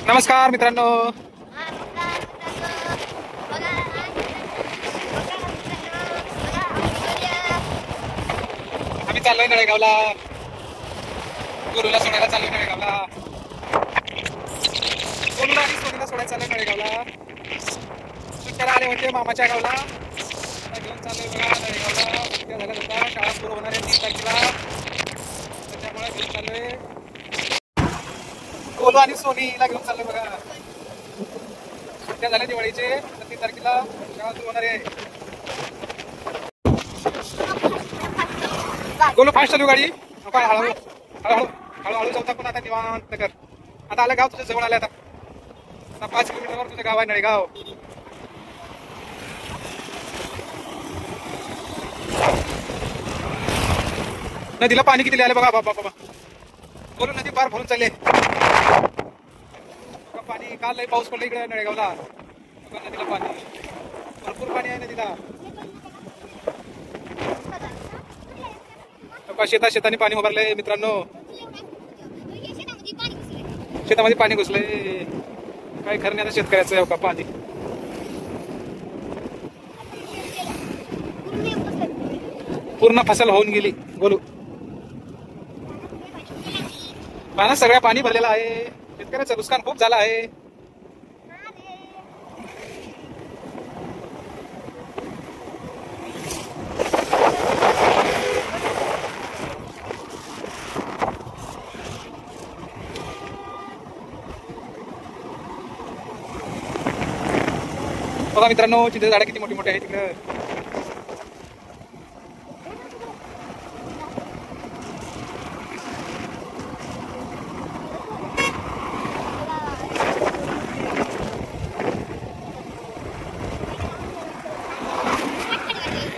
नमस्कार मित्रांनो. आम्ही चाललोय नळेगावला. गुरुला सोडायला चाललोय नळेगावला. गुरुला आणि सोनीला सोडायला चाललोय नळेगावला. सुट्ट्याला आले होते मामाच्या गावला. घेऊन चाललोय बघा नळेगावला. सुट्ट्या झाल्या होत्या, शाळा सुरू होणार आहे 3 तारखेला. त्याच्यामुळे घेऊन चाललोय. गोलू आणि सोनीला घेऊन चाललोय बघा. सुट्ट्या झाल्या दिवाळीचे. 3 तारखेला शाळा सुरू होणार आहे. गोलू फास्ट चालू गाडी. काय हळूहळू हळूहळू हळूहळू जाऊ पण आता निवांत कर. आता आलं गाव तुझं जवळ आलं. आता 5 किलोमीटरवर तुझं गाव आहे नळेगाव. नदीला पाणी किती आलं बघा बाबा बाबा. गोलू नदी पार भरून चालले. पाणी काल लई पाऊस पडला इकडे नळेगावला. नदीला पाणी भरपूर पाणी आहे नदीला. शेताने पाणी उभारलंय मित्रांनो. शेतामध्ये पाणी घुसलंय. काय खरं नाही आता शेतकऱ्याचं आहे का पाणी. पूर्ण फसल होऊन गेली गोलू. पाण्यात सगळ्या पाणी भरलेलं आहे. शेतकऱ्याचं नुकसान खूप झालं आहे. बघा मित्रांनो, चिंचेची झाडं किती मोठी मोठी आहे तिकडे.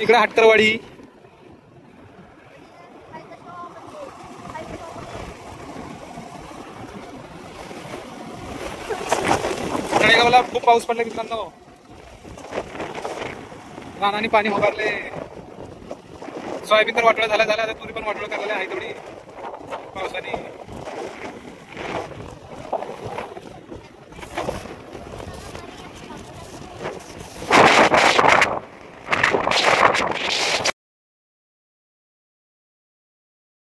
इकडे हटकरवाडी. नळेगावला खूप पाऊस पडला मित्रांनो. रानाने पाणी उभारले. सोयाबीन तर वाटोळं झालं. तुरी पण वाटोळं करायला आहे तेवढी पावसाने.